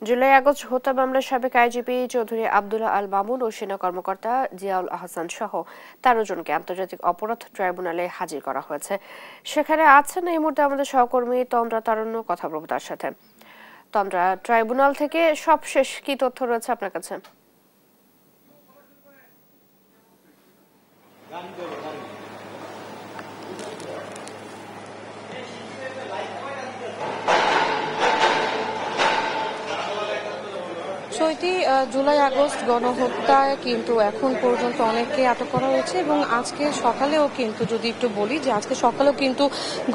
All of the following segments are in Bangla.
জুলাই আগস্ট হত্যা মামলার সাবেক আইজিপি চৌধুরী আব্দুল্লাহ আল মামুন ও সেনা কর্মকর্তা জিয়াউল আহসান সহ ১৩ জনকে আন্তর্জাতিক অপরাধ ট্রাইব্যুনালে হাজির করা হয়েছে। সেখানে আছেন এই মুহূর্তে আমাদের সহকর্মী তন্দ্রা তারণ্য। কথা বলবো তার সাথে। তন্দ্রা, ট্রাইব্যুনাল থেকে সবশেষ কি তথ্য রয়েছে আপনার কাছে? জুলাই আগস্ট গণহত্যায় কিন্তু এখন পর্যন্ত অনেককে আটক করা হয়েছে এবং আজকে সকালেও কিন্তু যদি একটু বলি যে আজকে সকালেও কিন্তু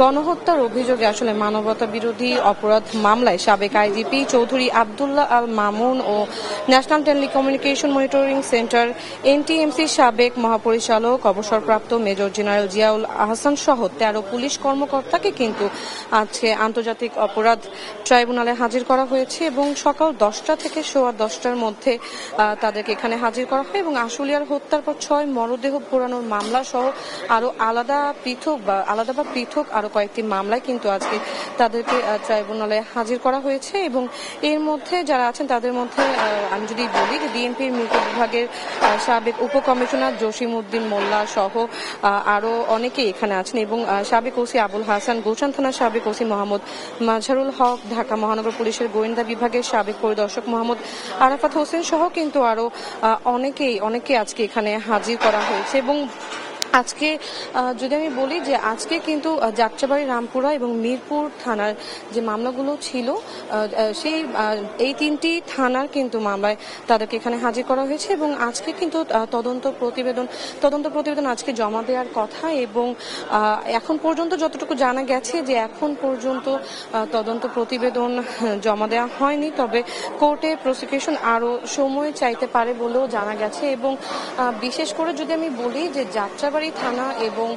গণহত্যার অভিযোগে আসলে মানবতা বিরোধী অপরাধ মামলায় সাবেক আইজিপি চৌধুরী আব্দুল্লাহ আল মামুন ও ন্যাশনাল টেলিকমিউনিকেশন মনিটরিং সেন্টার এনটিএমসির সাবেক মহাপরিচালক অবসরপ্রাপ্ত মেজর জেনারেল জিয়াউল আহসান সহ ১৩ পুলিশ কর্মকর্তাকে কিন্তু আজকে আন্তর্জাতিক অপরাধ ট্রাইব্যুনালে হাজির করা হয়েছে এবং সকাল ১০টা থেকে সোয়া ১০টার মধ্যে তাদেরকে এখানে হাজির করা হয় এবং আশুলিয়ার হত্যার পর ৬ মরদেহ পোড়ানোর মামলা সহ আরো আলাদা বা পৃথক আরো কয়েকটি মামলায় কিন্তু আজকে তাদেরকে ট্রাইব্যুনালে হাজির করা হয়েছে এবং এর মধ্যে যারা আছেন তাদের মধ্যে আমি যদি বলি যে ডিএমপির মৃত বিভাগের সাবেক উপকমিশনার জসিম উদ্দিন মোল্লা সহ আরো অনেকেই এখানে আছেন এবং সাবেক ওসি আবুল হাসান, গুলশান থানার সাবেক ওসি মোহাম্মদ মাজহারুল হক, ঢাকা মহানগর পুলিশের গোয়েন্দা বিভাগের সাবেক পরিদর্শক মোহাম্মদ আরাফাত হোসেন সহ কিন্তু আরো অনেকে আজকে এখানে হাজির করা হয়েছে এবং আজকে যদি আমি বলি যে আজকে কিন্তু যাত্রাবাড়ি, রামপুরা এবং মিরপুর থানার যে মামলাগুলো ছিল এই ৩টি থানার কিন্তু মামলায় তাদেরকে এখানে হাজির করা হয়েছে এবং আজকে কিন্তু তদন্ত প্রতিবেদন আজকে জমা দেওয়ার কথা এবং এখন পর্যন্ত যতটুকু জানা গেছে যে এখন পর্যন্ত তদন্ত প্রতিবেদন জমা দেওয়া হয়নি, তবে কোর্টে প্রসিকিউশন আরো সময় চাইতে পারে বলেও জানা গেছে এবং বিশেষ করে যদি আমি বলি যে যাত্রাবাড়ি থানা এবং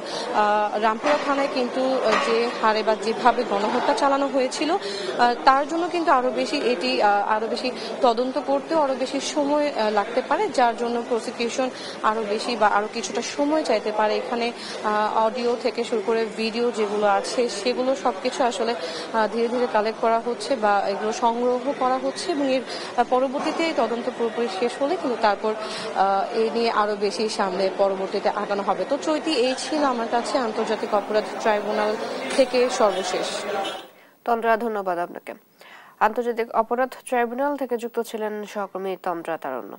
রামপুরা থানায় কিন্তু যে হারে বা যেভাবে গণহত্যা চালানো হয়েছিল তার জন্য কিন্তু আরো বেশি তদন্ত করতেও আরো বেশি সময় লাগতে পারে, যার জন্য প্রসিকিউশন আরো বেশি বা আরো কিছুটা সময় চাইতে পারে। এখানে অডিও থেকে শুরু করে ভিডিও যেগুলো আছে সেগুলো সবকিছু আসলে ধীরে ধীরে কালেক্ট করা হচ্ছে বা এগুলো সংগ্রহ করা হচ্ছে এবং এর পরবর্তীতে তদন্ত পুরোপুরি শেষ হলে কিন্তু তারপর এ নিয়ে আরো বেশি সামনে পরবর্তীতে আগানো হবে। তো চৈতি, এই ছিল আমার কাছে আন্তর্জাতিক অপরাধ ট্রাইব্যুনাল থেকে সর্বশেষ। তন্দ্রা, ধন্যবাদ আপনাকে। আন্তর্জাতিক অপরাধ ট্রাইব্যুনাল থেকে যুক্ত ছিলেন সহকর্মী তন্দ্রা তারণ্য।